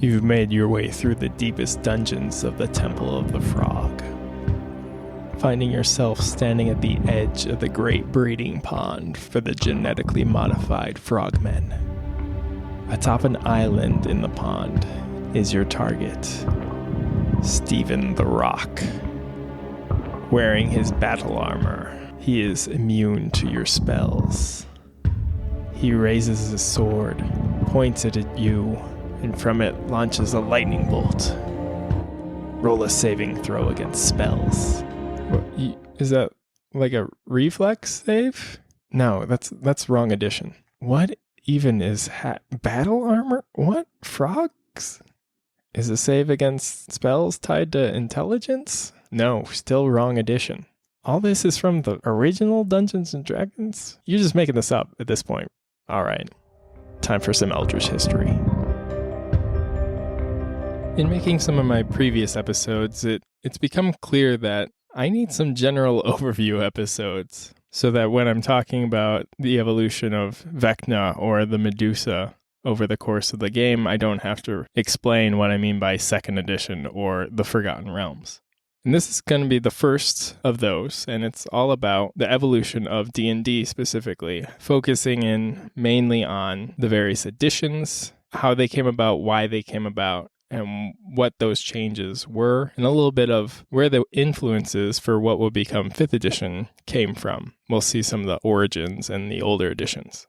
You've made your way through the deepest dungeons of the Temple of the Frog, finding yourself standing at the edge of the great breeding pond for the genetically modified frogmen. Atop an island in the pond is your target, Stephen the Rock. Wearing his battle armor, he is immune to your spells. He raises his sword, points it at you, and from it launches a lightning bolt. Roll a saving throw against spells. Is that like a reflex save? No, that's wrong edition. What even is battle armor? What? Frogs? Is a save against spells tied to intelligence? No, still wrong edition. All this is from the original Dungeons & Dragons? You're just making this up at this point. All right, time for some Eldritch history. In making some of my previous episodes, it's become clear that I need some general overview episodes so that when I'm talking about the evolution of Vecna or the Medusa over the course of the game, I don't have to explain what I mean by second edition or the Forgotten Realms. And this is going to be the first of those, and it's all about the evolution of D&D specifically, focusing in mainly on the various editions, how they came about, why they came about, and what those changes were, and a little bit of where the influences for what will become 5th edition came from. We'll see some of the origins and the older editions.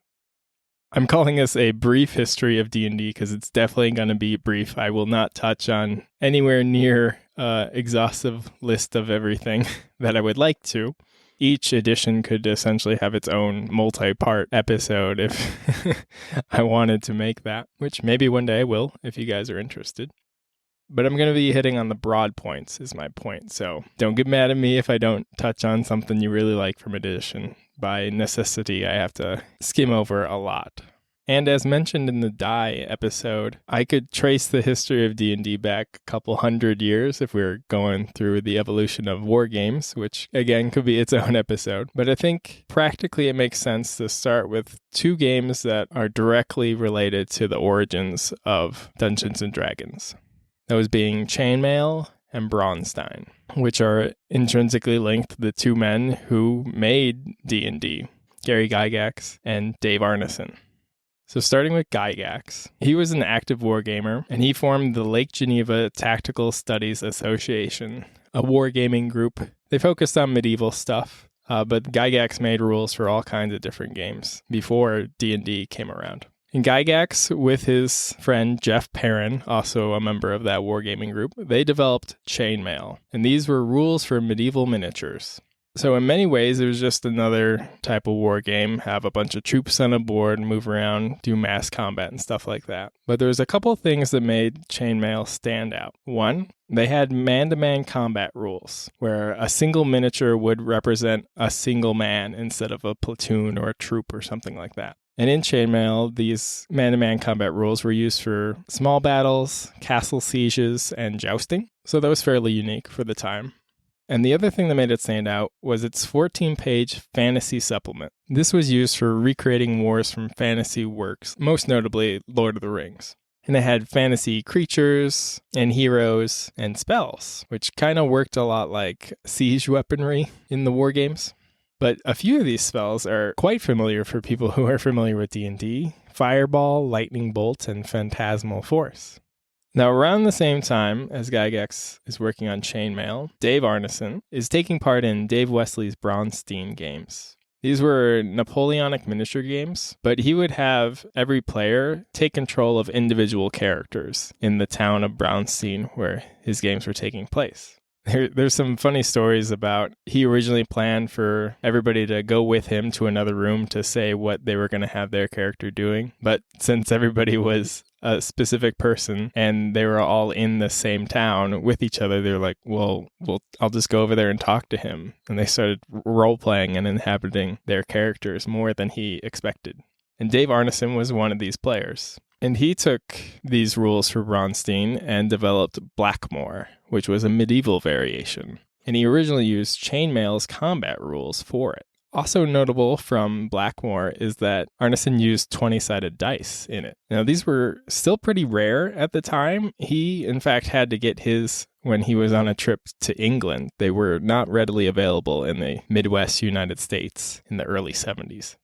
I'm calling this a brief history of D&D because it's definitely going to be brief. I will not touch on anywhere near exhaustive list of everything that I would like to. Each edition could essentially have its own multi-part episode if I wanted to make that, which maybe one day I will if you guys are interested. But I'm going to be hitting on the broad points is my point, so don't get mad at me if I don't touch on something you really like from edition. By necessity, I have to skim over a lot. And as mentioned in the Die episode, I could trace the history of D&D back a couple hundred years if we were going through the evolution of war games, which again could be its own episode. But I think practically it makes sense to start with 2 games that are directly related to the origins of Dungeons & Dragons. Those being Chainmail and Braunstein, which are intrinsically linked to the 2 men who made D&D, Gary Gygax and Dave Arneson. So starting with Gygax, he was an active wargamer, and he formed the Lake Geneva Tactical Studies Association, a wargaming group. They focused on medieval stuff, but Gygax made rules for all kinds of different games before D&D came around. And Gygax, with his friend Jeff Perrin, also a member of that wargaming group, they developed Chainmail, and these were rules for medieval miniatures. So in many ways, it was just another type of war game, have a bunch of troops on a board, move around, do mass combat and stuff like that. But there was a couple things that made Chainmail stand out. One, they had man-to-man combat rules, where a single miniature would represent a single man instead of a platoon or a troop or something like that. And in Chainmail, these man-to-man combat rules were used for small battles, castle sieges, and jousting. So that was fairly unique for the time. And the other thing that made it stand out was its 14-page fantasy supplement. This was used for recreating wars from fantasy works, most notably Lord of the Rings. And it had fantasy creatures and heroes and spells, which kind of worked a lot like siege weaponry in the war games. But a few of these spells are quite familiar for people who are familiar with D&D: Fireball, Lightning Bolt, and Phantasmal Force. Now, around the same time as Gygax is working on Chainmail, Dave Arneson is taking part in Dave Wesley's Braunstein games. These were Napoleonic miniature games, but he would have every player take control of individual characters in the town of Braunstein where his games were taking place. There's some funny stories about he originally planned for everybody to go with him to another room to say what they were going to have their character doing. But since everybody was a specific person and they were all in the same town with each other, they're like, well, I'll just go over there and talk to him. And they started role-playing and inhabiting their characters more than he expected. And Dave Arneson was one of these players. And he took these rules for Braunstein and developed Blackmoor, which was a medieval variation. And he originally used Chainmail's combat rules for it. Also notable from Blackmore is that Arneson used 20-sided dice in it. Now, these were still pretty rare at the time. He, in fact, had to get his when he was on a trip to England. They were not readily available in the Midwest United States in the early 70s.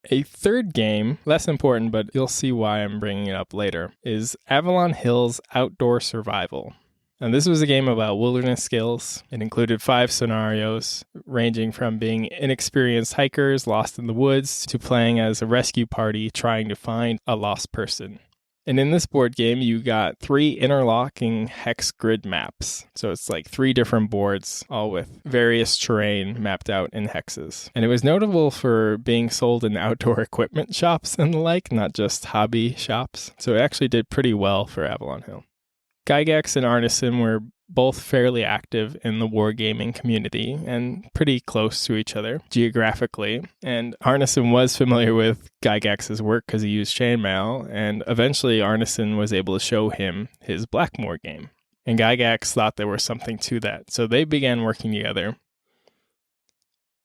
A third game, less important, but you'll see why I'm bringing it up later, is Avalon Hill's Outdoor Survival. And this was a game about wilderness skills. It included 5 scenarios, ranging from being inexperienced hikers lost in the woods to playing as a rescue party trying to find a lost person. And in this board game, you got 3 interlocking hex grid maps. So it's like 3 different boards, all with various terrain mapped out in hexes. And it was notable for being sold in outdoor equipment shops and the like, not just hobby shops. So it actually did pretty well for Avalon Hill. Gygax and Arneson were both fairly active in the wargaming community and pretty close to each other geographically. And Arneson was familiar with Gygax's work because he used chainmail, and eventually Arneson was able to show him his Blackmore game. And Gygax thought there was something to that, so they began working together.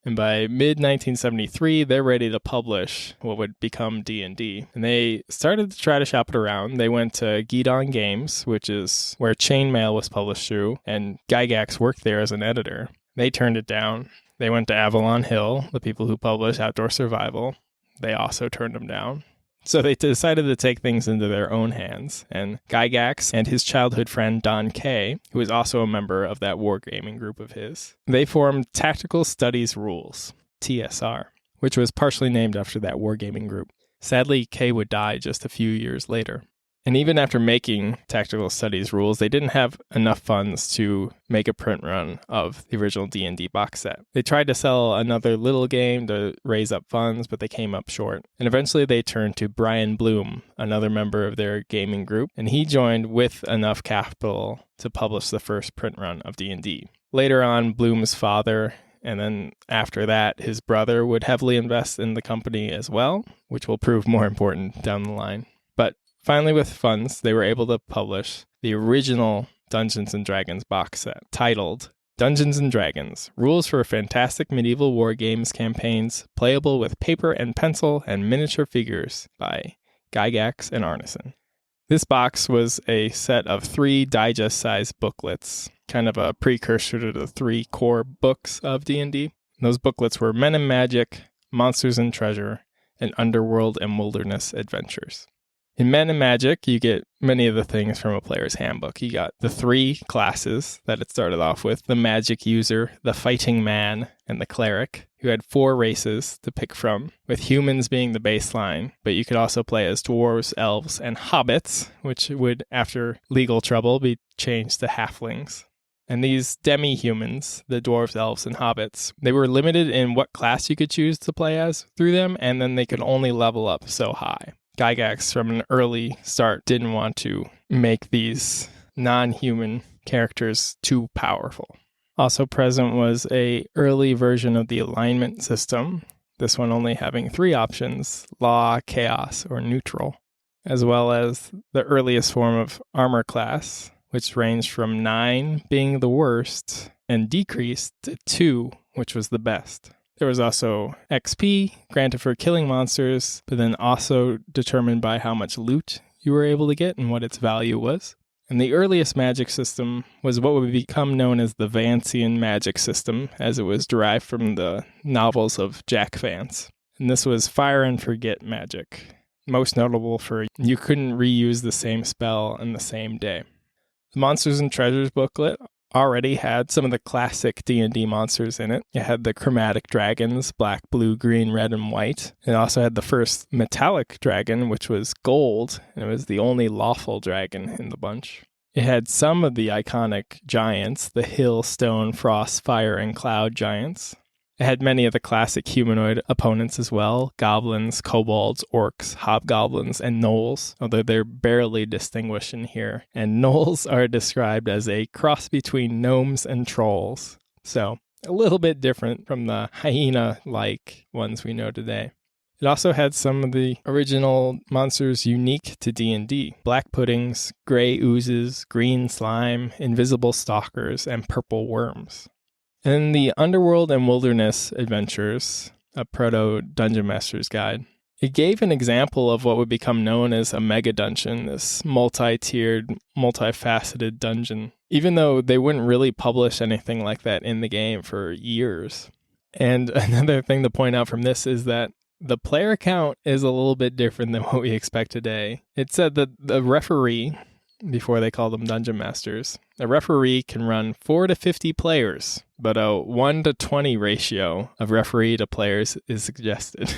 And by mid-1973, they're ready to publish what would become D&D. And they started to try to shop it around. They went to Guidon Games, which is where Chainmail was published through, and Gygax worked there as an editor. They turned it down. They went to Avalon Hill, the people who publish Outdoor Survival. They also turned them down. So they decided to take things into their own hands, and Gygax and his childhood friend Don Kay, who was also a member of that wargaming group of his, they formed Tactical Studies Rules, TSR, which was partially named after that wargaming group. Sadly, Kay would die just a few years later. And even after making Tactical Studies Rules, they didn't have enough funds to make a print run of the original D&D box set. They tried to sell another little game to raise up funds, but they came up short. And eventually they turned to Brian Bloom, another member of their gaming group, and he joined with enough capital to publish the first print run of D&D. Later on, Bloom's father, and then after that, his brother would heavily invest in the company as well, which will prove more important down the line. But finally, with funds, they were able to publish the original Dungeons & Dragons box set, titled Dungeons & Dragons, Rules for Fantastic Medieval War Games Campaigns, Playable with Paper and Pencil and Miniature Figures by Gygax and Arneson. This box was a set of 3 digest-sized booklets, kind of a precursor to the 3 core books of D&D. Those booklets were Men and Magic, Monsters and Treasure, and Underworld and Wilderness Adventures. In Men and Magic, you get many of the things from a player's handbook. You got the 3 classes that it started off with, the magic user, the fighting man, and the cleric. You had 4 races to pick from, with humans being the baseline, but you could also play as dwarves, elves, and hobbits, which would, after legal trouble, be changed to halflings. And these demi-humans, the dwarves, elves, and hobbits, they were limited in what class you could choose to play as through them, and then they could only level up so high. Gygax, from an early start, didn't want to make these non-human characters too powerful. Also present was a early version of the alignment system, this one only having 3 options, law, chaos, or neutral, as well as the earliest form of armor class, which ranged from 9 being the worst and decreased to 2, which was the best. There was also XP, granted for killing monsters, but then also determined by how much loot you were able to get and what its value was. And the earliest magic system was what would become known as the Vancian magic system, as it was derived from the novels of Jack Vance. And this was fire and forget magic, most notable for you couldn't reuse the same spell in the same day. The Monsters and Treasures booklet already had some of the classic D&D monsters in it. It had the chromatic dragons, black, blue, green, red, and white. It also had the first metallic dragon, which was gold, and it was the only lawful dragon in the bunch. It had some of the iconic giants, the hill, stone, frost, fire, and cloud giants. It had many of the classic humanoid opponents as well, goblins, kobolds, orcs, hobgoblins, and gnolls, although they're barely distinguished in here. And gnolls are described as a cross between gnomes and trolls, so a little bit different from the hyena-like ones we know today. It also had some of the original monsters unique to D&D, black puddings, gray oozes, green slime, invisible stalkers, and purple worms. In the Underworld and Wilderness Adventures, a proto-Dungeon Master's Guide, it gave an example of what would become known as a mega dungeon, this multi-tiered, multifaceted dungeon, even though they wouldn't really publish anything like that in the game for years. And another thing to point out from this is that the player count is a little bit different than what we expect today. It said that the referee, before they called them dungeon masters, a referee can run 4 to 50 players, but a 1 to 20 ratio of referee to players is suggested.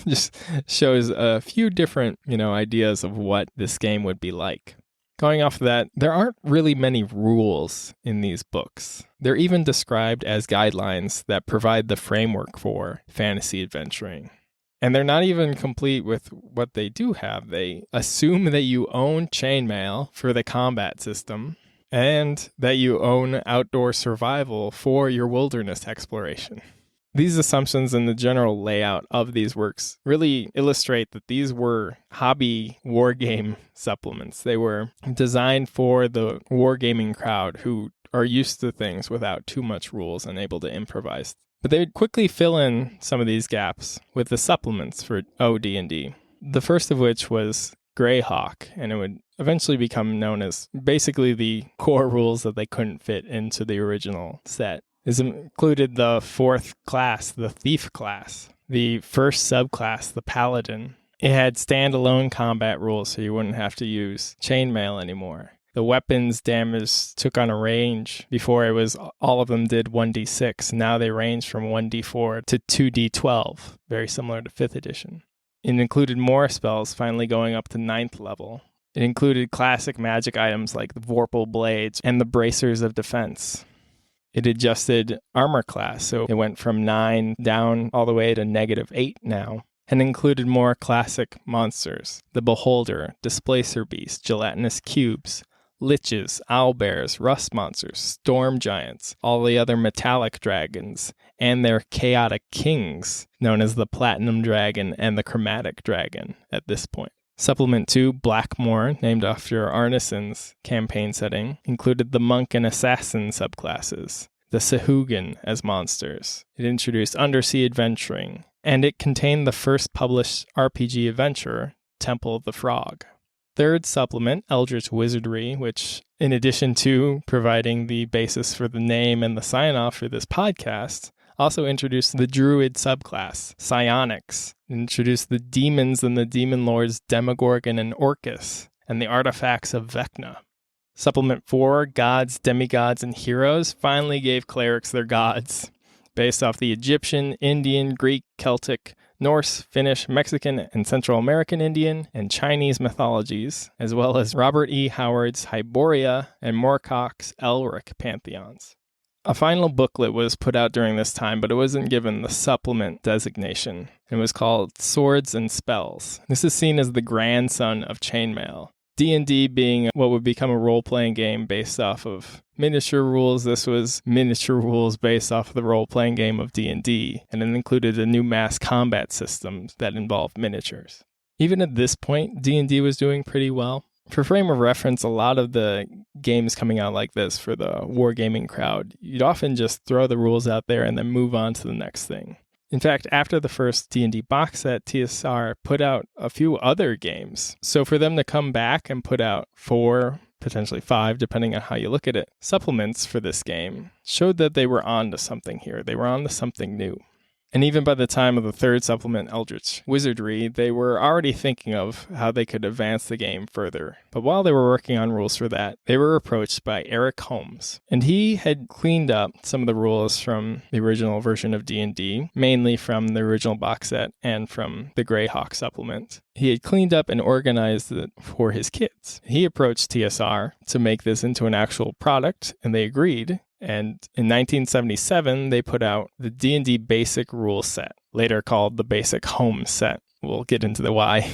Just shows a few different, ideas of what this game would be like. Going off of that, there aren't really many rules in these books. They're even described as guidelines that provide the framework for fantasy adventuring. And they're not even complete with what they do have. They assume that you own chainmail for the combat system and that you own outdoor survival for your wilderness exploration. These assumptions and the general layout of these works really illustrate that these were hobby wargame supplements. They were designed for the wargaming crowd who are used to things without too much rules and able to improvise. But they would quickly fill in some of these gaps with the supplements for OD&D. The first of which was Greyhawk, and it would eventually become known as basically the core rules that they couldn't fit into the original set. This included the fourth class, the Thief class, the first subclass, the Paladin. It had standalone combat rules, so you wouldn't have to use chainmail anymore. The weapons damage took on a range. Before, it was all of them did 1d6. Now they range from 1d4 to 2d12, very similar to 5th edition. It included more spells, finally going up to 9th level. It included classic magic items like the Vorpal Blades and the Bracers of Defense. It adjusted armor class, so it went from 9 down all the way to -8 now, and included more classic monsters, the Beholder, Displacer Beast, Gelatinous Cubes, Liches, Owlbears, Rust Monsters, Storm Giants, all the other metallic dragons, and their chaotic kings, known as the Platinum Dragon and the Chromatic Dragon at this point. Supplement 2, Blackmoor, named after Arneson's campaign setting, included the Monk and Assassin subclasses, the Sahuagin as monsters. It introduced undersea adventuring, and it contained the first published RPG adventure, Temple of the Frog. Third supplement, Eldritch Wizardry, which, in addition to providing the basis for the name and the sign-off for this podcast, also introduced the Druid subclass, Psionics, introduced the demons and the demon lords Demogorgon and Orcus, and the artifacts of Vecna. Supplement 4, Gods, Demigods, and Heroes, finally gave clerics their gods, based off the Egyptian, Indian, Greek, Celtic, Norse, Finnish, Mexican, and Central American Indian and Chinese mythologies, as well as Robert E. Howard's Hyboria and Moorcock's Elric pantheons. A final booklet was put out during this time, but it wasn't given the supplement designation. It was called Swords and Spells. This is seen as the grandson of Chainmail. D&D being what would become a role-playing game based off of miniature rules, this was miniature rules based off of the role-playing game of D&D, and it included a new mass combat system that involved miniatures. Even at this point, D&D was doing pretty well. For frame of reference, a lot of the games coming out like this for the wargaming crowd, you'd often just throw the rules out there and then move on to the next thing. In fact, after the first D&D box set, TSR put out a few other games. So for them to come back and put out 4, potentially 5, depending on how you look at it, supplements for this game showed that they were on to something here. They were on to something new. And even by the time of the third supplement, Eldritch Wizardry, they were already thinking of how they could advance the game further. But while they were working on rules for that, they were approached by Eric Holmes. And he had cleaned up some of the rules from the original version of D&D, mainly from the original box set and from the Greyhawk supplement. He had cleaned up and organized it for his kids. He approached TSR to make this into an actual product, and they agreed. And in 1977, they put out the D&D Basic Rule Set, later called the Basic Home Set. We'll get into the why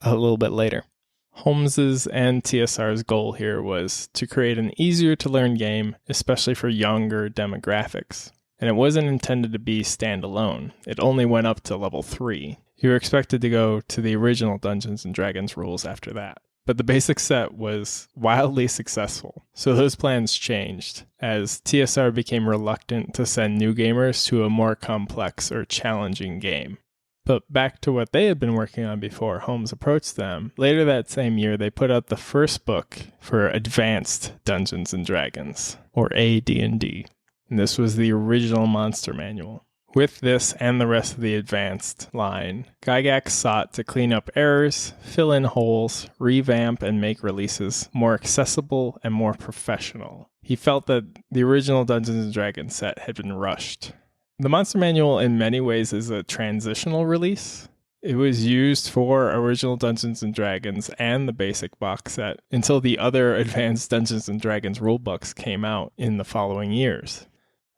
a little bit later. Holmes's and TSR's goal here was to create an easier-to-learn game, especially for younger demographics. And it wasn't intended to be standalone. It only went up to level 3. You were expected to go to the original Dungeons & Dragons rules after that. but the basic set was wildly successful. So those plans changed as TSR became reluctant to send new gamers to a more complex or challenging game. But back to what they had been working on before Holmes approached them, later that same year they put out the first book for Advanced Dungeons & Dragons, or AD&D. And this was the original monster manual. With this and the rest of the advanced line, Gygax sought to clean up errors, fill in holes, revamp, and make releases more accessible and more professional. He felt that the original Dungeons & Dragons set had been rushed. The Monster Manual in many ways is a transitional release. It was used for original Dungeons & Dragons and the basic box set until the other advanced Dungeons & Dragons rulebooks came out in the following years.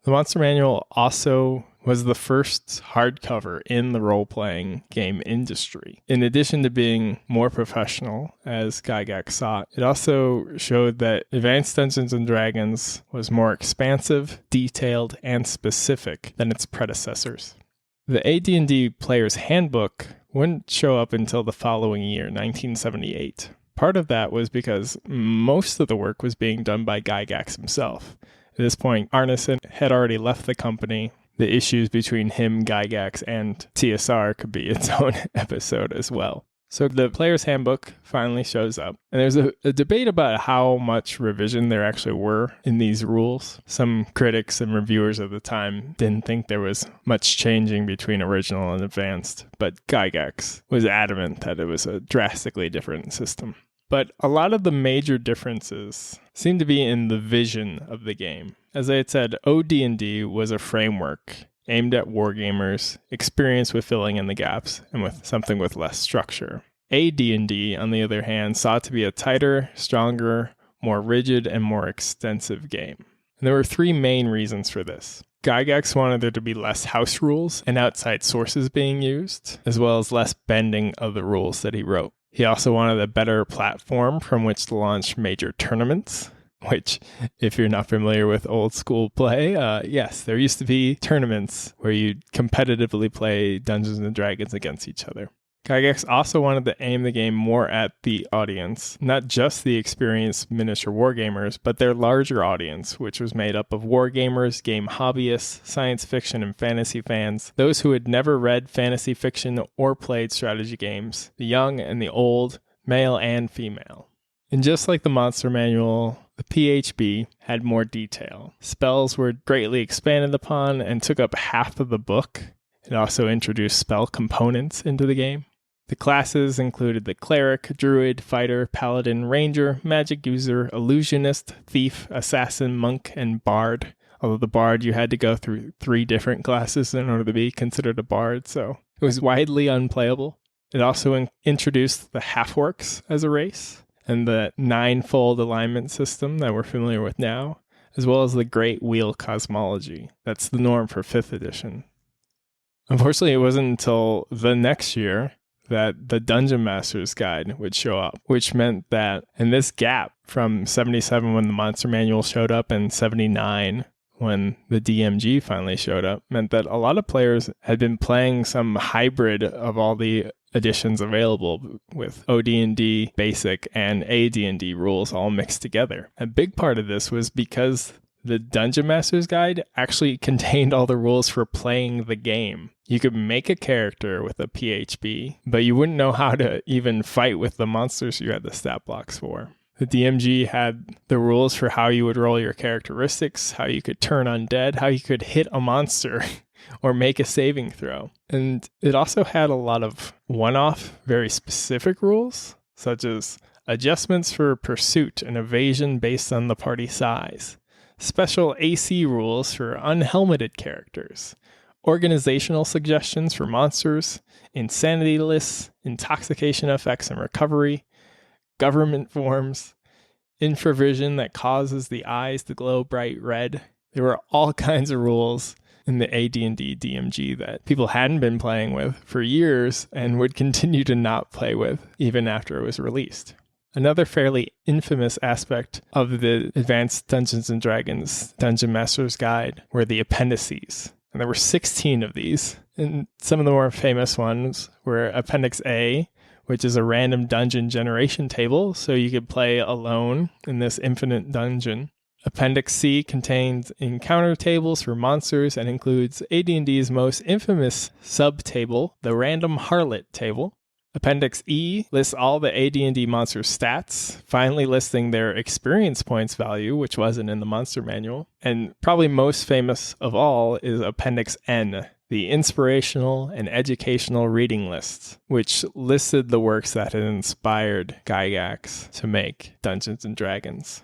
The Monster Manual also was the first hardcover in the role-playing game industry. In addition to being more professional, as Gygax sought, it also showed that Advanced Dungeons & Dragons was more expansive, detailed, and specific than its predecessors. The AD&D Player's Handbook wouldn't show up until the following year, 1978. Part of that was because most of the work was being done by Gygax himself. At this point, Arneson had already left the company. The issues between him, Gygax, and TSR could be its own episode as well. So the Player's Handbook finally shows up, and there's a debate about how much revision there actually were in these rules. Some critics and reviewers at the time didn't think there was much changing between original and advanced, but Gygax was adamant that it was a drastically different system. But a lot of the major differences seem to be in the vision of the game. As I had said, OD&D was a framework aimed at wargamers, experienced with filling in the gaps, and with something with less structure. AD&D, on the other hand, sought to be a tighter, stronger, more rigid, and more extensive game. And there were three main reasons for this. Gygax wanted there to be less house rules and outside sources being used, as well as less bending of the rules that he wrote. He also wanted a better platform from which to launch major tournaments, which, if you're not familiar with old school play, yes, there used to be tournaments where you'd competitively play Dungeons & Dragons against each other. Gygax also wanted to aim the game more at the audience, not just the experienced miniature wargamers, but their larger audience, which was made up of wargamers, game hobbyists, science fiction and fantasy fans, those who had never read fantasy fiction or played strategy games, the young and the old, male and female. And just like the Monster Manual, the PHB had more detail. Spells were greatly expanded upon and took up half of the book. It also introduced spell components into the game. The classes included the Cleric, Druid, Fighter, Paladin, Ranger, Magic User, Illusionist, Thief, Assassin, Monk, and Bard. Although the Bard, you had to go through 3 different classes in order to be considered a Bard, so it was widely unplayable. It also introduced the Half-Orcs as a race, and the 9-fold alignment system that we're familiar with now, as well as the Great Wheel cosmology. That's the norm for 5th edition. Unfortunately, it wasn't until the next year that the Dungeon Master's Guide would show up, which meant that in this gap from 77 when the Monster Manual showed up and 79 when the DMG finally showed up, meant that a lot of players had been playing some hybrid of all the editions available with OD&D Basic and AD&D rules all mixed together. A big part of this was because the Dungeon Master's Guide actually contained all the rules for playing the game. You could make a character with a PHB, but you wouldn't know how to even fight with the monsters you had the stat blocks for. The DMG had the rules for how you would roll your characteristics, how you could turn undead, how you could hit a monster or make a saving throw. And it also had a lot of one-off, very specific rules, such as adjustments for pursuit and evasion based on the party size, special AC rules for unhelmeted characters, organizational suggestions for monsters, insanity lists, intoxication effects and recovery, government forms, infravision that causes the eyes to glow bright red. There were all kinds of rules in the AD&D DMG that people hadn't been playing with for years and would continue to not play with even after it was released. Another fairly infamous aspect of the Advanced Dungeons & Dragons Dungeon Master's Guide were the appendices. And there were 16 of these. And some of the more famous ones were Appendix A, which is a random dungeon generation table, so you could play alone in this infinite dungeon. Appendix C contains encounter tables for monsters and includes AD&D's most infamous sub-table, the Random Harlot table. Appendix E lists all the AD&D monster stats, finally listing their experience points value, which wasn't in the monster manual. And probably most famous of all is Appendix N, the inspirational and educational reading lists, which listed the works that had inspired Gygax to make Dungeons & Dragons.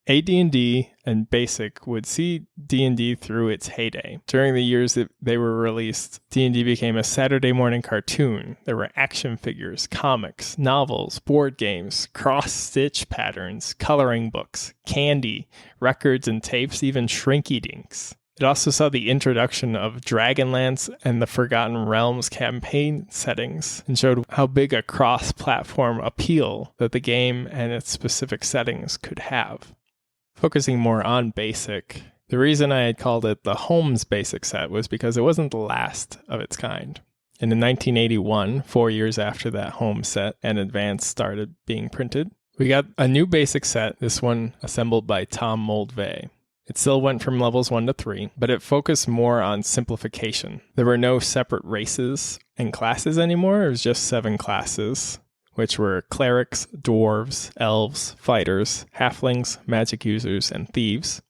AD&D and BASIC would see D&D through its heyday. During the years that they were released, D&D became a Saturday morning cartoon. There were action figures, comics, novels, board games, cross-stitch patterns, coloring books, candy, records and tapes, even Shrinky Dinks. It also saw the introduction of Dragonlance and the Forgotten Realms campaign settings and showed how big a cross-platform appeal that the game and its specific settings could have. Focusing more on BASIC, the reason I had called it the Holmes BASIC set was because it wasn't the last of its kind. And in 1981, 4 years after that Holmes set and Advanced started being printed, we got a new BASIC set, this one assembled by Tom Moldvay. It still went from levels 1 to 3, but it focused more on simplification. There were no separate races and classes anymore, it was just 7 classes, which were clerics, dwarves, elves, fighters, halflings, magic users, and thieves.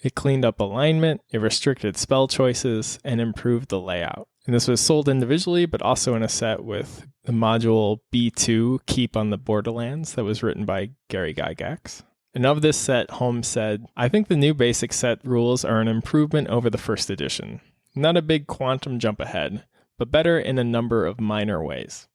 It cleaned up alignment, it restricted spell choices, and improved the layout. And this was sold individually, but also in a set with the module B2, Keep on the Borderlands, that was written by Gary Gygax. And of this set, Holmes said, "I think the new BASIC set rules are an improvement over the first edition. Not a big quantum jump ahead, but better in a number of minor ways."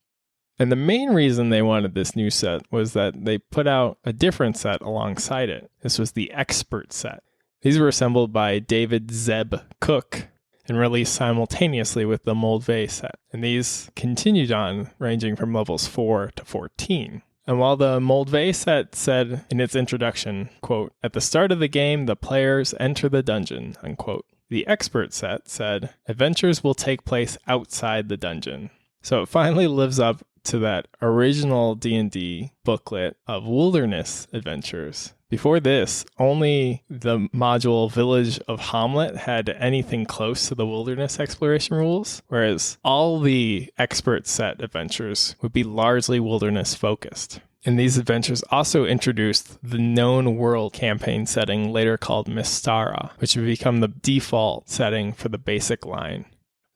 And the main reason they wanted this new set was that they put out a different set alongside it. This was the Expert set. These were assembled by David Zeb Cook and released simultaneously with the Moldvay set. And these continued on, ranging from levels 4 to 14. And while the Moldvay set said in its introduction, quote, "At the start of the game, the players enter the dungeon," unquote, the Expert set said, "Adventures will take place outside the dungeon." So it finally lives up to that original D&D booklet of wilderness adventures. Before this, only the module Village of Hamlet had anything close to the wilderness exploration rules, whereas all the Expert set adventures would be largely wilderness focused. And these adventures also introduced the known world campaign setting, later called Mystara, which would become the default setting for the BASIC line.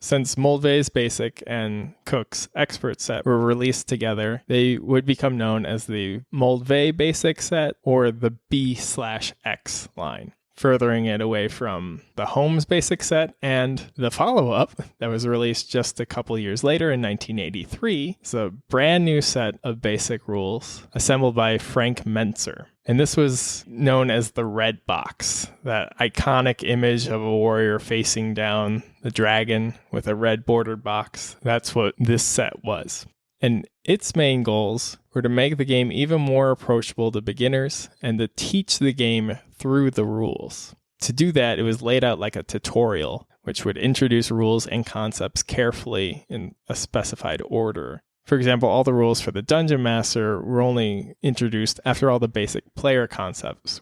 Since Moldvay's BASIC and Cook's Expert set were released together, they would become known as the Moldvay BASIC set or the B/X line, furthering it away from the Holmes BASIC set and the follow-up that was released just a couple years later in 1983. It's a brand new set of BASIC rules assembled by Frank Mentzer. And this was known as the Red Box, that iconic image of a warrior facing down the dragon with a red bordered box. That's what this set was. And its main goals were to make the game even more approachable to beginners and to teach the game through the rules. To do that, it was laid out like a tutorial, which would introduce rules and concepts carefully in a specified order. For example, all the rules for the Dungeon Master were only introduced after all the basic player concepts.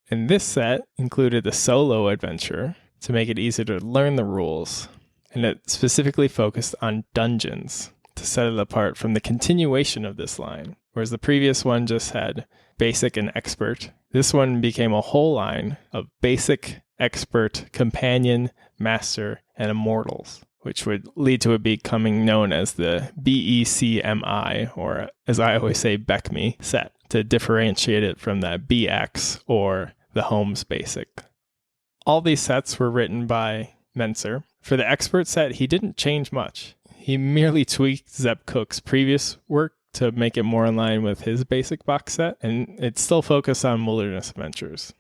And this set included a solo adventure to make it easier to learn the rules, and it specifically focused on dungeons to set it apart from the continuation of this line. Whereas the previous one just had Basic and Expert, this one became a whole line of Basic, Expert, Companion, Master, and Immortals, which would lead to it becoming known as the BECMI, or as I always say, BECMI set, to differentiate it from that BX or the Holmes BASIC. All these sets were written by Mentzer. For the Expert set, he didn't change much. He merely tweaked Zeb Cook's previous work to make it more in line with his BASIC box set, and it still focused on wilderness adventures.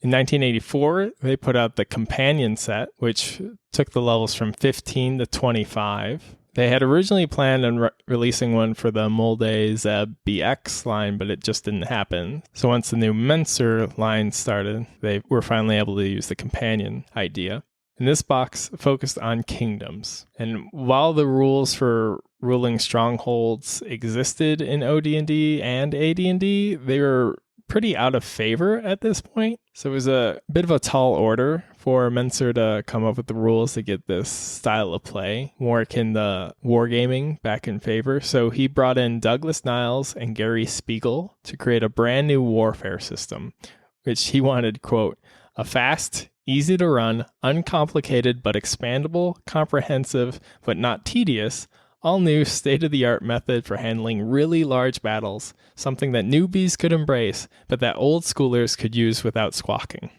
In 1984, they put out the Companion set, which took the levels from 15 to 25. They had originally planned on releasing one for the Moldvay Zeb BX line, but it just didn't happen. So once the new Mentzer line started, they were finally able to use the Companion idea. And this box focused on kingdoms. And while the rules for ruling strongholds existed in OD&D and AD&D, they were pretty out of favor at this point. So it was a bit of a tall order for Menser to come up with the rules to get this style of play more akin to wargaming back in favor. So he brought in Douglas Niles and Gary Spiegel to create a brand new warfare system, which he wanted, quote, a fast, easy to run, uncomplicated but expandable, comprehensive but not tedious, all new state-of-the-art method for handling really large battles, something that newbies could embrace, but that old schoolers could use without squawking.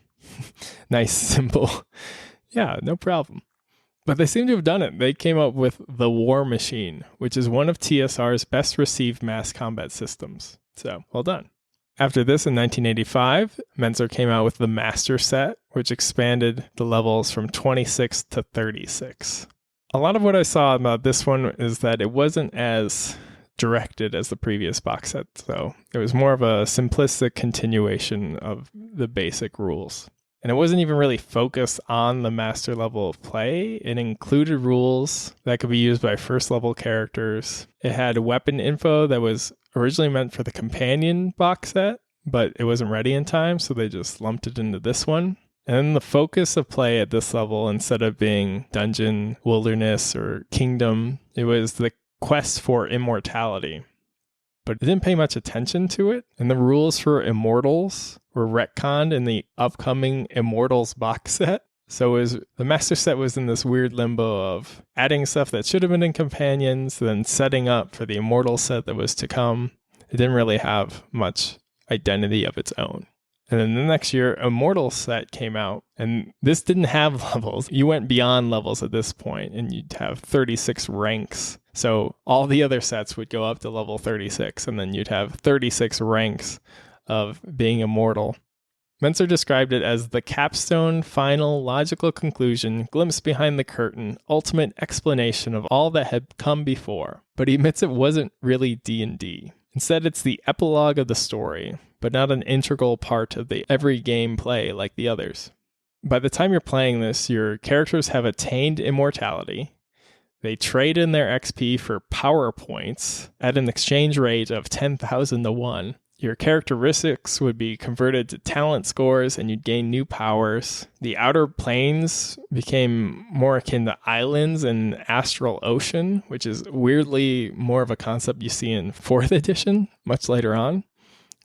Nice, simple. Yeah, no problem. But they seem to have done it. They came up with the War Machine, which is one of TSR's best-received mass combat systems. So, well done. After this, in 1985, Menser came out with the Master Set, which expanded the levels from 26 to 36. A lot of what I saw about this one is that it wasn't as directed as the previous box set, so it was more of a simplistic continuation of the basic rules. And it wasn't even really focused on the master level of play. It included rules that could be used by first level characters. It had weapon info that was originally meant for the companion box set, but it wasn't ready in time, so they just lumped it into this one. And then the focus of play at this level, instead of being dungeon, wilderness, or kingdom, it was the quest for immortality. But it didn't pay much attention to it, and the rules for immortals were retconned in the upcoming Immortals box set. So the master set was in this weird limbo of adding stuff that should have been in companions, then setting up for the Immortal set that was to come. It didn't really have much identity of its own. And then the next year, Immortal set came out, and this didn't have levels. You went beyond levels at this point, and you'd have 36 ranks. So all the other sets would go up to level 36, and then you'd have 36 ranks of being immortal. Menser described it as the capstone, final, logical conclusion, glimpse behind the curtain, ultimate explanation of all that had come before. But he admits it wasn't really D&D. Instead, it's the epilogue of the story, but not an integral part of the every game play like the others. By the time you're playing this, your characters have attained immortality. They trade in their XP for power points at an exchange rate of 10,000 to 1. Your characteristics would be converted to talent scores and you'd gain new powers. The outer planes became more akin to islands in Astral Ocean, which is weirdly more of a concept you see in 4th edition, much later on.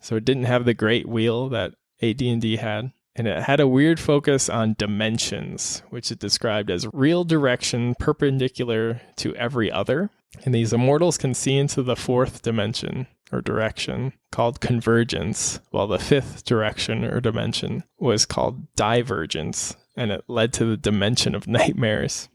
So it didn't have the great wheel that AD&D had. And it had a weird focus on dimensions, which it described as real direction perpendicular to every other. And these immortals can see into the 4th dimension or direction called convergence, while the 5th direction or dimension was called divergence, and it led to the dimension of nightmares.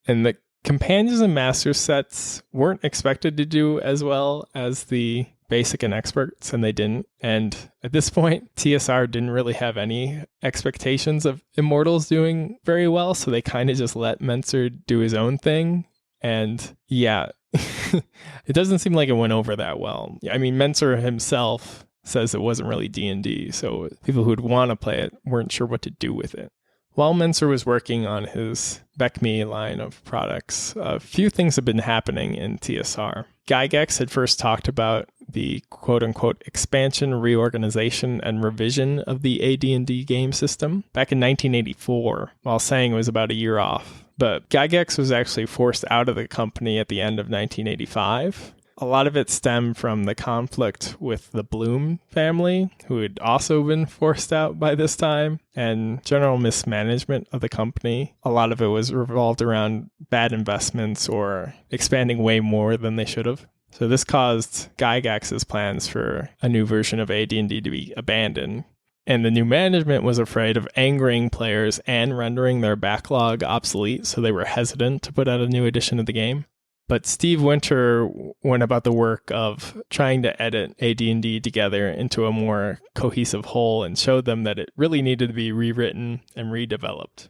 And the companions and master sets weren't expected to do as well as the basic and experts, and they didn't. And at this point, TSR didn't really have any expectations of immortals doing very well, so they kind of just let Menser do his own thing. And yeah, it doesn't seem like it went over that well. I mean, Menser himself says it wasn't really D&D, so people who'd want to play it weren't sure what to do with it. While Menser was working on his BECME line of products, a few things have been happening in TSR. Gygax had first talked about the quote-unquote expansion, reorganization, and revision of the AD&D game system back in 1984, while saying it was about a year off. But Gygax was actually forced out of the company at the end of 1985. A lot of it stemmed from the conflict with the Bloom family, who had also been forced out by this time, and general mismanagement of the company. A lot of it was revolved around bad investments or expanding way more than they should have. So this caused Gygax's plans for a new version of AD&D to be abandoned. And the new management was afraid of angering players and rendering their backlog obsolete, so they were hesitant to put out a new edition of the game. But Steve Winter went about the work of trying to edit AD&D together into a more cohesive whole and showed them that it really needed to be rewritten and redeveloped.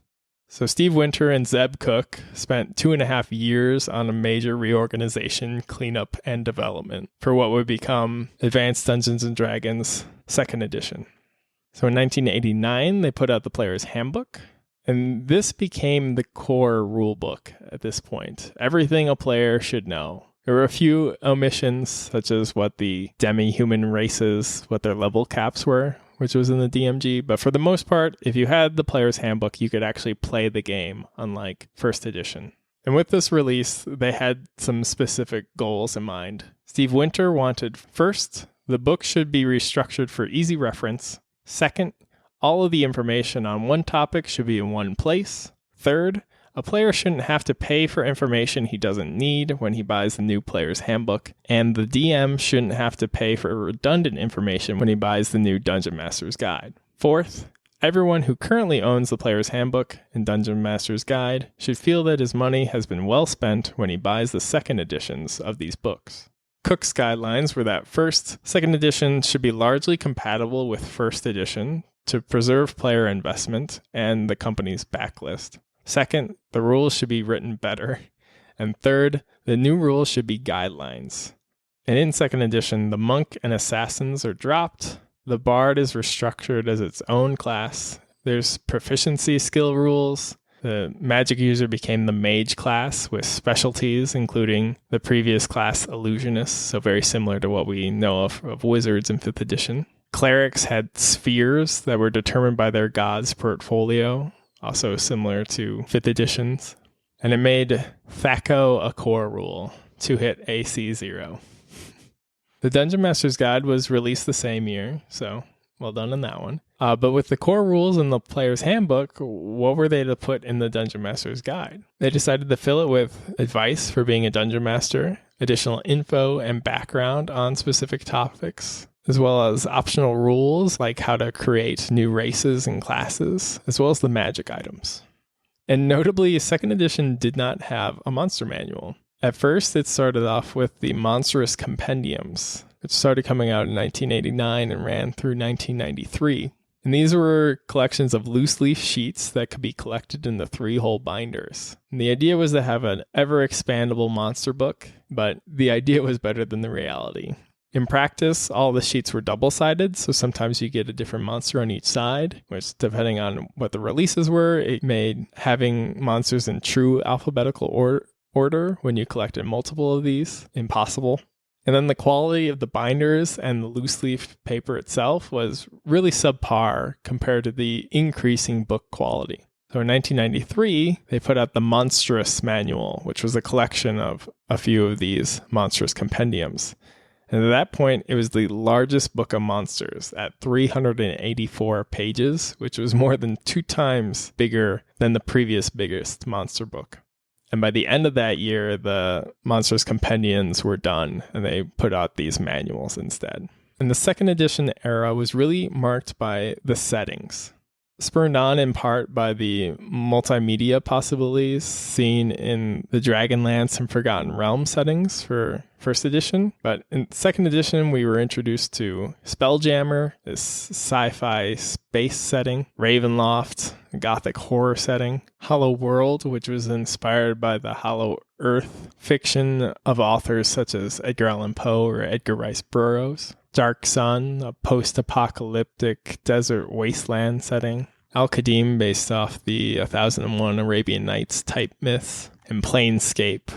So Steve Winter and Zeb Cook spent 2.5 years on a major reorganization, cleanup, and development for what would become Advanced Dungeons & Dragons 2nd edition. So in 1989, they put out the Player's Handbook, And this became the core rulebook at this point. Everything a player should know. There were a few omissions, such as what the demi-human races, what their level caps were, which was in the DMG. But for the most part, if you had the player's handbook, you could actually play the game, unlike first edition. And with this release, they had some specific goals in mind. Steve Winter wanted, first, the book should be restructured for easy reference. Second, all of the information on one topic should be in one place. Third, a player shouldn't have to pay for information he doesn't need when he buys the new player's handbook, and the DM shouldn't have to pay for redundant information when he buys the new Dungeon Master's Guide. Fourth, everyone who currently owns the player's handbook and Dungeon Master's Guide should feel that his money has been well spent when he buys the second editions of these books. Cook's guidelines were that first, second edition should be largely compatible with first edition to preserve player investment and the company's backlist. Second, the rules should be written better. And third, the new rules should be guidelines. And in second edition, the monk and assassins are dropped. The bard is restructured as its own class. There's proficiency skill rules. The magic user became the mage class with specialties, including the previous class illusionists, so very similar to what we know of wizards in 5th edition. Clerics had spheres that were determined by their god's portfolio, also similar to 5th editions. And it made Thaco a core rule to hit AC 0. The Dungeon Master's Guide was released the same year, so well done on that one. But with the core rules in the player's handbook, what were they to put in the Dungeon Master's Guide? They decided to fill it with advice for being a Dungeon Master, additional info and background on specific topics, as well as optional rules like how to create new races and classes, as well as the magic items. And notably, 2nd edition did not have a monster manual. At first, it started off with the Monstrous Compendiums, which started coming out in 1989 and ran through 1993. And these were collections of loose leaf sheets that could be collected in the 3-hole binders. And the idea was to have an ever-expandable monster book, but the idea was better than the reality. In practice, all the sheets were double-sided, so sometimes you get a different monster on each side, which, depending on what the releases were, it made having monsters in true alphabetical order when you collected multiple of these impossible. And then the quality of the binders and the loose leaf paper itself was really subpar compared to the increasing book quality. So in 1993, they put out the Monstrous Manual, which was a collection of a few of these monstrous compendiums. And at that point, it was the largest book of monsters at 384 pages, which was more than 2 times bigger than the previous biggest monster book. And by the end of that year, the Monstrous Compendiums were done, and they put out these manuals instead. And the 2nd edition era was really marked by the settings, spurred on in part by the multimedia possibilities seen in the Dragonlance and Forgotten Realms settings for 1st edition. But in 2nd edition, we were introduced to Spelljammer, this sci-fi space setting, Ravenloft, a gothic horror setting, Hollow World, which was inspired by the Hollow Earth fiction of authors such as Edgar Allan Poe or Edgar Rice Burroughs, Dark Sun, a post-apocalyptic desert wasteland setting, Al-Qadim based off the 1001 Arabian Nights type myths, and Planescape,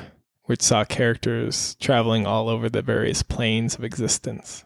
which saw characters traveling all over the various planes of existence.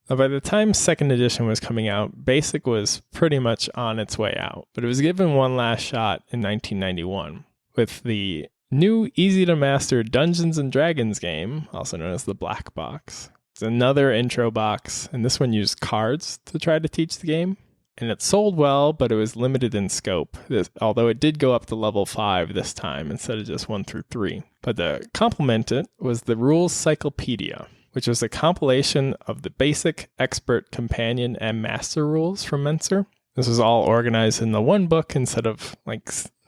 Now, by the time 2nd edition was coming out, BASIC was pretty much on its way out, but it was given one last shot in 1991 with the new easy-to-master Dungeons & Dragons game, also known as the Black Box. It's another intro box, and this one used cards to try to teach the game. And it sold well, but it was limited in scope, although it did go up to level 5 this time instead of just 1 through 3. But to complement it was the Rules Cyclopedia, which was a compilation of the basic, expert, companion, and master rules from Menser. This was all organized in the one book instead of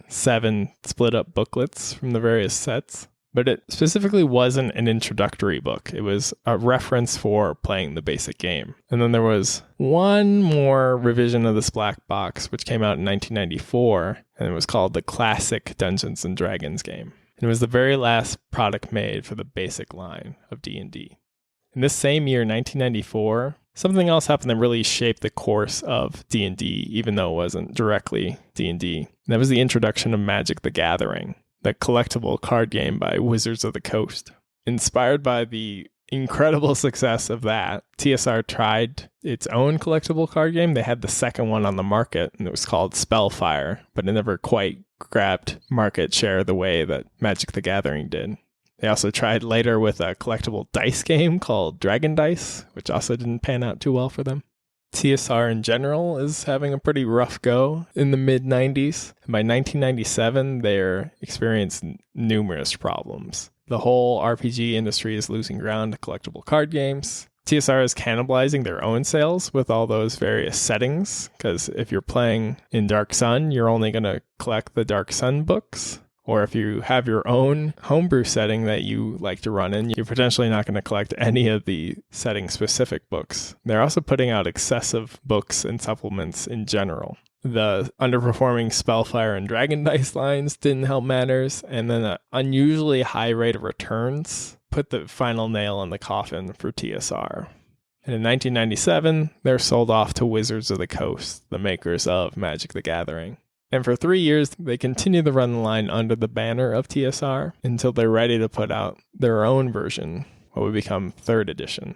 7 split-up booklets from the various sets. But it specifically wasn't an introductory book. It was a reference for playing the basic game. And then there was one more revision of this black box, which came out in 1994, and it was called the Classic Dungeons & Dragons game. And it was the very last product made for the basic line of D&D. In this same year, 1994, Something else happened that really shaped the course of D&D, even though it wasn't directly D&D. That was the introduction of Magic the Gathering, the collectible card game by Wizards of the Coast. Inspired by the incredible success of that, TSR tried its own collectible card game. They had the second one on the market, and it was called Spellfire, but it never quite grabbed market share the way that Magic the Gathering did. They also tried later with a collectible dice game called Dragon Dice, which also didn't pan out too well for them. TSR in general is having a pretty rough go in the mid-90s. By 1997, they're experiencing numerous problems. The whole RPG industry is losing ground to collectible card games. TSR is cannibalizing their own sales with all those various settings, because if you're playing in Dark Sun, you're only going to collect the Dark Sun books. Or if you have your own homebrew setting that you like to run in, you're potentially not going to collect any of the setting-specific books. They're also putting out excessive books and supplements in general. The underperforming Spellfire and Dragon Dice lines didn't help matters, and then an unusually high rate of returns put the final nail in the coffin for TSR. And in 1997, they're sold off to Wizards of the Coast, the makers of Magic the Gathering. And for 3 years, they continue to run the line under the banner of TSR until they're ready to put out their own version, what would become 3rd edition.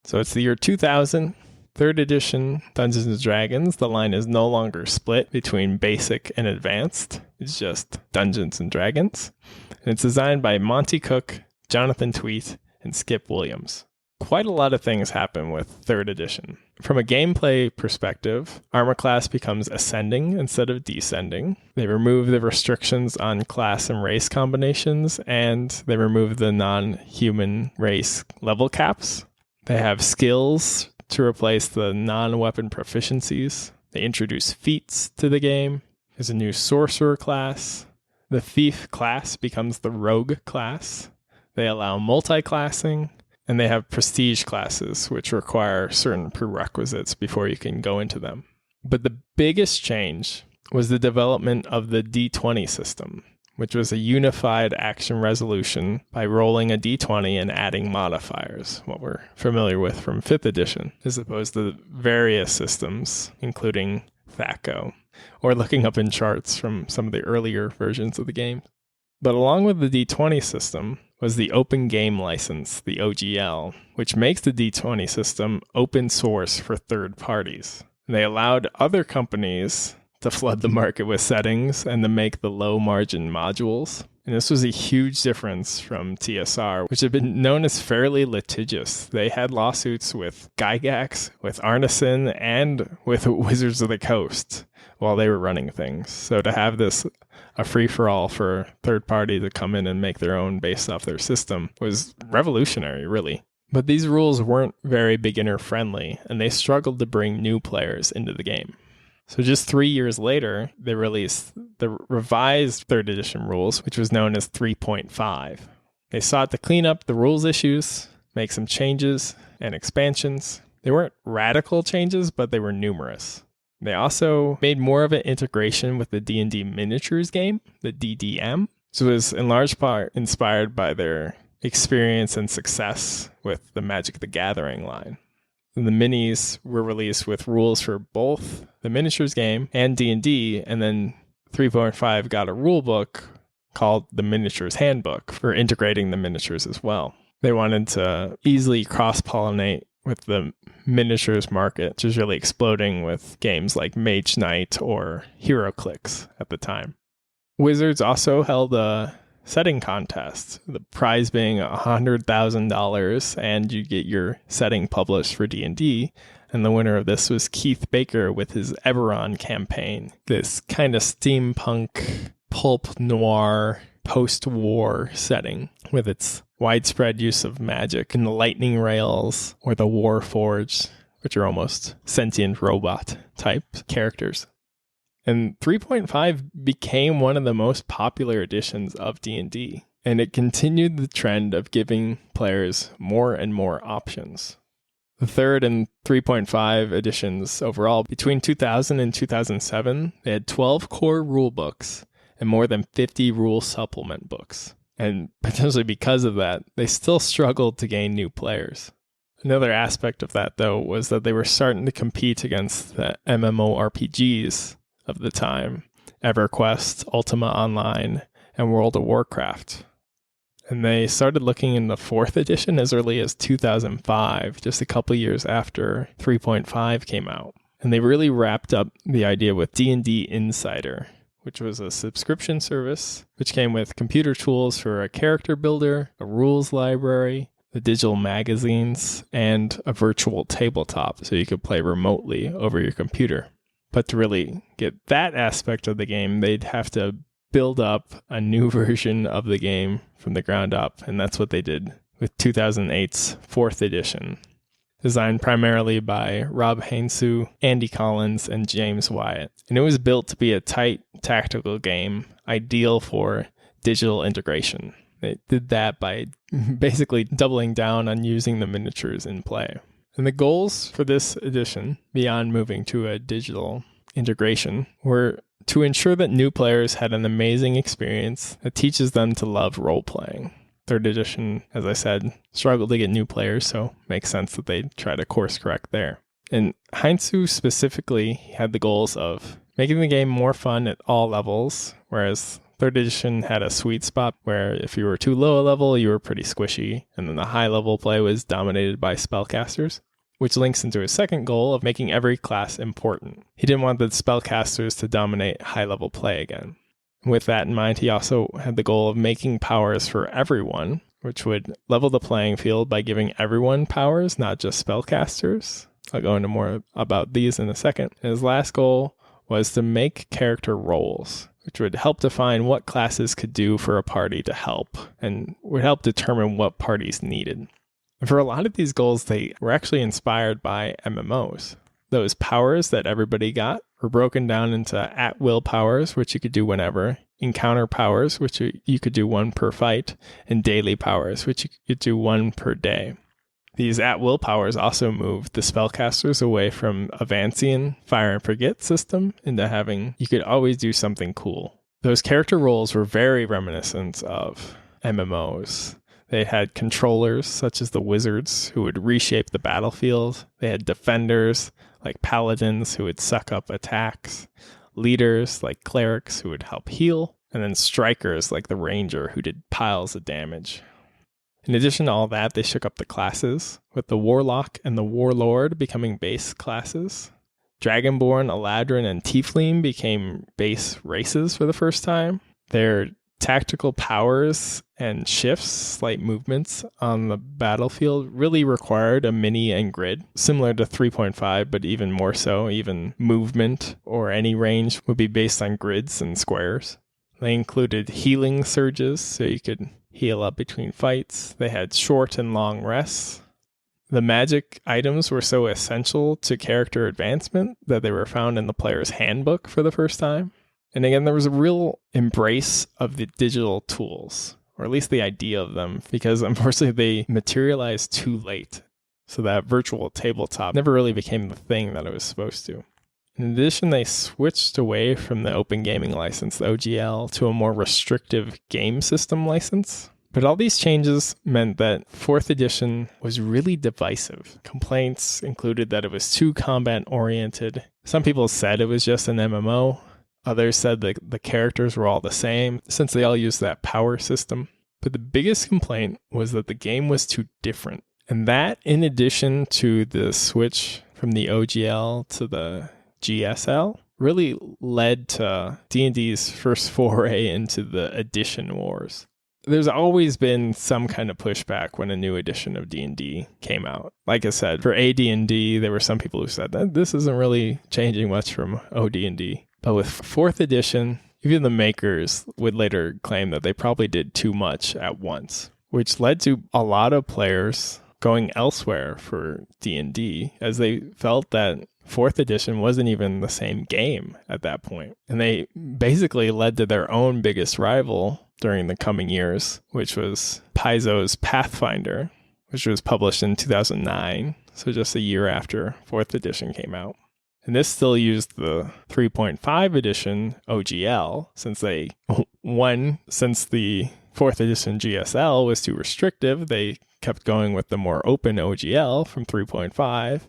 So it's the year 2000, 3rd edition Dungeons & Dragons. The line is no longer split between basic and advanced. It's just Dungeons & Dragons. And it's designed by Monty Cook, Jonathan Tweet, and Skip Williams. Quite a lot of things happen with 3rd edition. From a gameplay perspective, armor class becomes ascending instead of descending. They remove the restrictions on class and race combinations, and they remove the non-human race level caps. They have skills to replace the non-weapon proficiencies. They introduce feats to the game. There's a new sorcerer class. The thief class becomes the rogue class. They allow multi-classing. And they have prestige classes, which require certain prerequisites before you can go into them. But the biggest change was the development of the D20 system, which was a unified action resolution by rolling a D20 and adding modifiers, what we're familiar with from 5th edition, as opposed to various systems, including THAC0, or looking up in charts from some of the earlier versions of the game. But along with the D20 system was the Open Game License, the OGL, which makes the D20 system open source for third parties. They allowed other companies to flood the market with settings and to make the low-margin modules. And this was a huge difference from TSR, which had been known as fairly litigious. They had lawsuits with Gygax, with Arneson, and with Wizards of the Coast while they were running things. So to have this a free-for-all for third party to come in and make their own based off their system was revolutionary, really. But these rules weren't very beginner-friendly, and they struggled to bring new players into the game. So just 3 years later, they released the revised 3rd edition rules, which was known as 3.5. They sought to clean up the rules issues, make some changes and expansions. They weren't radical changes, but they were numerous. They also made more of an integration with the D&D miniatures game, the DDM. So it was in large part inspired by their experience and success with the Magic the Gathering line. The minis were released with rules for both the miniatures game and D&D, and then 3.5 got a rule book called the Miniatures Handbook for integrating the miniatures as well. They wanted to easily cross-pollinate with the miniatures market, which is really exploding with games like Mage Knight or HeroClix at the time. Wizards also held a setting contest, the prize being $100,000, and you get your setting published for D&D. And the winner of this was Keith Baker with his Eberron campaign, this kind of steampunk, pulp noir, post-war setting with its widespread use of magic and the lightning rails or the Warforged, which are almost sentient robot type characters. And 3.5 became one of the most popular editions of D&D, and it continued the trend of giving players more and more options. The 3rd and 3.5 editions overall, between 2000 and 2007, they had 12 core rule books and more than 50 rule supplement books. And potentially because of that, they still struggled to gain new players. Another aspect of that, though, was that they were starting to compete against the MMORPGs of the time, EverQuest, Ultima Online, and World of Warcraft. And they started looking into 4th edition as early as 2005, just a couple years after 3.5 came out. And they really wrapped up the idea with D&D Insider, which was a subscription service, which came with computer tools for a character builder, a rules library, the digital magazines, and a virtual tabletop so you could play remotely over your computer. But to really get that aspect of the game, they'd have to build up a new version of the game from the ground up, and that's what they did with 2008's 4th edition, designed primarily by Rob Hainsou, Andy Collins, and James Wyatt. And it was built to be a tight, tactical game, ideal for digital integration. They did that by basically doubling down on using the miniatures in play. And the goals for this edition, beyond moving to a digital integration, were to ensure that new players had an amazing experience that teaches them to love role-playing. 3rd edition, as I said, struggled to get new players, so it makes sense that they'd try to course correct there. And Hainsou specifically had the goals of making the game more fun at all levels, whereas 3rd edition had a sweet spot where if you were too low a level, you were pretty squishy, and then the high-level play was dominated by spellcasters, which links into his second goal of making every class important. He didn't want the spellcasters to dominate high-level play again. With that in mind, he also had the goal of making powers for everyone, which would level the playing field by giving everyone powers, not just spellcasters. I'll go into more about these in a second. And his last goal was to make character roles, which would help define what classes could do for a party to help, and would help determine what parties needed. And for a lot of these goals, they were actually inspired by MMOs. Those powers that everybody got were broken down into at-will powers, which you could do whenever, encounter powers, which you could do one per fight, and daily powers, which you could do one per day. These at-will powers also moved the spellcasters away from a Vancian fire and forget system into having you could always do something cool. Those character roles were very reminiscent of MMOs. They had controllers, such as the wizards, who would reshape the battlefield. They had defenders, like paladins, who would suck up attacks. Leaders, like clerics, who would help heal. And then strikers, like the ranger, who did piles of damage. In addition to all that, they shook up the classes, with the warlock and the warlord becoming base classes. Dragonborn, Eladrin, and Tiefling became base races for the first time. Their tactical powers and shifts, slight movements on the battlefield, really required a mini and grid, similar to 3.5, but even more so. Even movement or any range would be based on grids and squares. They included healing surges, so you could heal up between fights. They had short and long rests. The magic items were so essential to character advancement that they were found in the player's handbook for the first time. And again, there was a real embrace of the digital tools, or at least the idea of them, because unfortunately they materialized too late. So that virtual tabletop never really became the thing that it was supposed to. In addition, they switched away from the open gaming license, the OGL, to a more restrictive game system license. But all these changes meant that 4th edition was really divisive. Complaints included that it was too combat-oriented. Some people said it was just an MMO. Others said that the characters were all the same, since they all used that power system. But the biggest complaint was that the game was too different. And that, in addition to the switch from the OGL to the GSL, really led to D&D's first foray into the edition wars. There's always been some kind of pushback when a new edition of D&D came out. Like I said, for AD&D, there were some people who said that this isn't really changing much from OD&D. But with 4th edition, even the makers would later claim that they probably did too much at once, which led to a lot of players going elsewhere for D&D, as they felt that 4th edition wasn't even the same game at that point. And they basically led to their own biggest rival during the coming years, which was Paizo's Pathfinder, which was published in 2009, so just a year after 4th edition came out. And this still used the 3.5 edition OGL, since the 4th edition GSL was too restrictive, they kept going with the more open OGL from 3.5,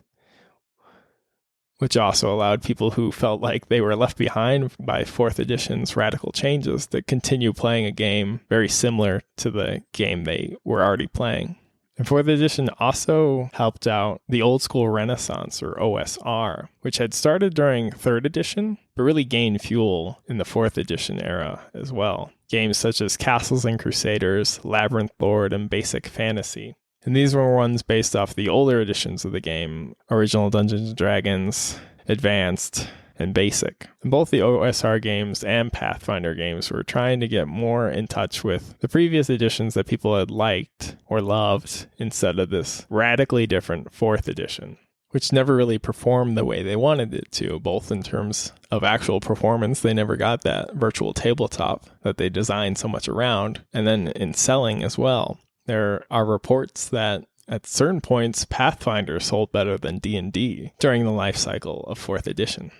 which also allowed people who felt like they were left behind by 4th edition's radical changes to continue playing a game very similar to the game they were already playing. And 4th edition also helped out the old school Renaissance, or OSR, which had started during 3rd edition, but really gained fuel in the 4th edition era as well. Games such as Castles and Crusaders, Labyrinth Lord, and Basic Fantasy. And these were ones based off the older editions of the game, Original Dungeons & Dragons, Advanced, and Basic. And both the OSR games and Pathfinder games were trying to get more in touch with the previous editions that people had liked or loved instead of this radically different 4th edition, which never really performed the way they wanted it to, both in terms of actual performance. They never got that virtual tabletop that they designed so much around, and then in selling as well. There are reports that at certain points, Pathfinder sold better than D&D during the life cycle of 4th edition.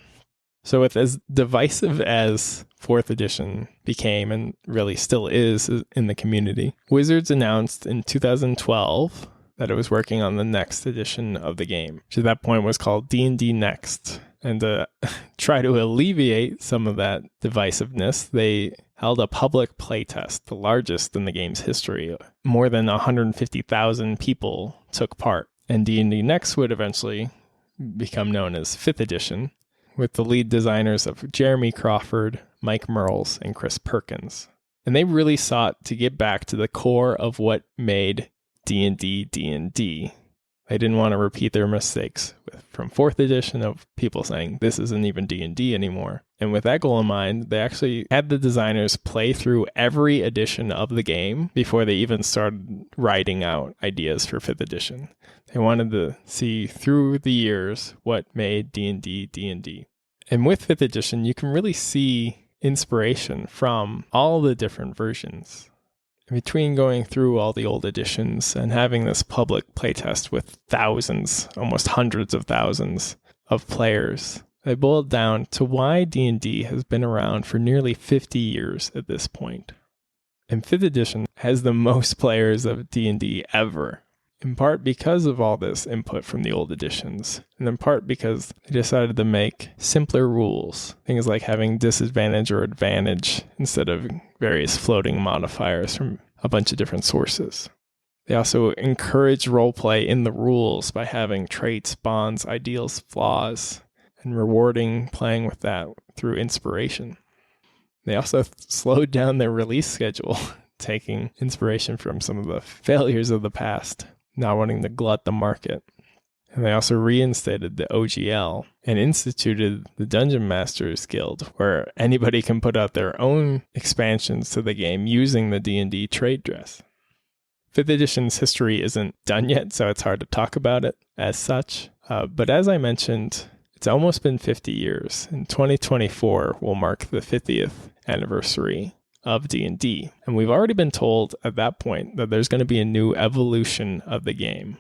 So with as divisive as 4th edition became, and really still is in the community, Wizards announced in 2012 that it was working on the next edition of the game, which at that point was called D&D Next. And to try to alleviate some of that divisiveness, they held a public playtest, the largest in the game's history. More than 150,000 people took part. And D&D Next would eventually become known as 5th edition, with the lead designers of Jeremy Crawford, Mike Merles, and Chris Perkins. And they really sought to get back to the core of what made D&D D&D. They didn't want to repeat their mistakes from 4th edition of people saying, this isn't even D&D anymore. And with that goal in mind, they actually had the designers play through every edition of the game before they even started writing out ideas for 5th edition. They wanted to see through the years what made D&D D&D. And with 5th edition, you can really see inspiration from all the different versions. Between going through all the old editions and having this public playtest with thousands, almost hundreds of thousands of players, they boiled down to why D&D has been around for nearly 50 years at this point. And 5th edition has the most players of D&D ever, in part because of all this input from the old editions, and in part because they decided to make simpler rules, things like having disadvantage or advantage instead of various floating modifiers from a bunch of different sources. They also encourage roleplay in the rules by having traits, bonds, ideals, flaws, and rewarding playing with that through inspiration. They also slowed down their release schedule, taking inspiration from some of the failures of the past, not wanting to glut the market. And they also reinstated the OGL and instituted the Dungeon Masters Guild, where anybody can put out their own expansions to the game using the D&D trade dress. 5th edition's history isn't done yet, so it's hard to talk about it as such. But as I mentioned, it's almost been 50 years, and 2024 will mark the 50th anniversary of D&D. And we've already been told at that point that there's going to be a new evolution of the game.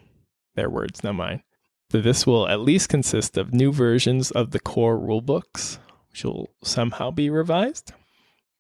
Their words, not mine. But this will at least consist of new versions of the core rulebooks, which will somehow be revised,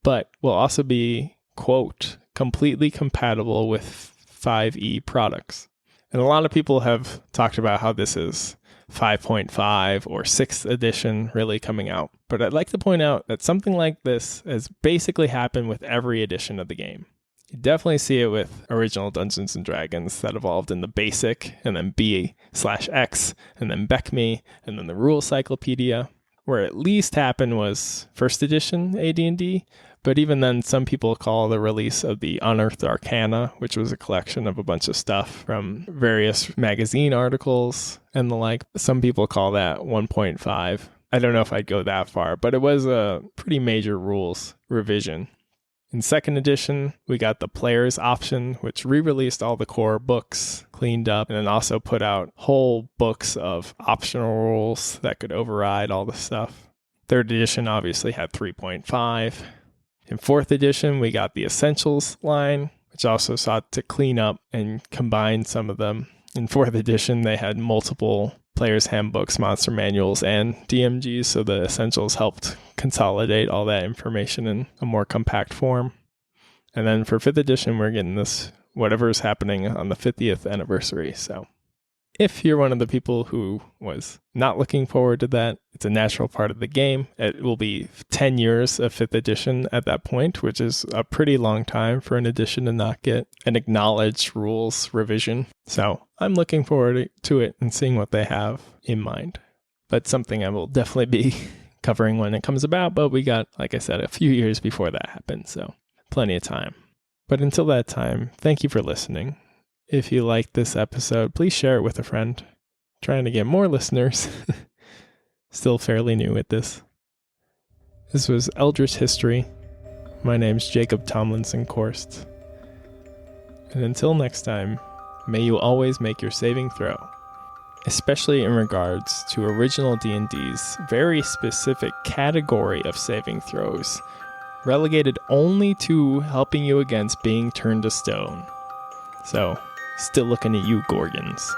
but will also be, quote, completely compatible with 5e products. And a lot of people have talked about how this is 5.5 or 6th edition really coming out. But I'd like to point out that something like this has basically happened with every edition of the game. You definitely see it with Original Dungeons & Dragons that evolved in the Basic, and then B/X, and then BECME, and then the Rule Cyclopedia. Where at least happened was 1st edition AD&D, but even then some people call the release of the Unearthed Arcana, which was a collection of a bunch of stuff from various magazine articles and the like. Some people call that 1.5. I don't know if I'd go that far, but it was a pretty major rules revision. In 2nd edition, we got the Player's Option, which re-released all the core books, cleaned up, and then also put out whole books of optional rules that could override all the stuff. 3rd edition obviously had 3.5. In 4th edition, we got the Essentials line, which also sought to clean up and combine some of them. In 4th edition, they had multiple players' handbooks, monster manuals, and DMGs, so the Essentials helped consolidate all that information in a more compact form. And then for 5th edition, we're getting this whatever's happening on the 50th anniversary. So if you're one of the people who was not looking forward to that, it's a natural part of the game. It will be 10 years of 5th edition at that point, which is a pretty long time for an edition to not get an acknowledged rules revision. So I'm looking forward to it and seeing what they have in mind. But something I will definitely be covering when it comes about. But we got, like I said, a few years before that happens, so plenty of time. But until that time, thank you for listening. If you liked this episode, please share it with a friend. Trying to get more listeners. Still fairly new at this. This was Eldritch History. My name's Jacob Tomlinson Korst. And until next time, may you always make your saving throw. Especially in regards to original D&D's very specific category of saving throws, relegated only to helping you against being turned to stone. So, still looking at you, Gorgons.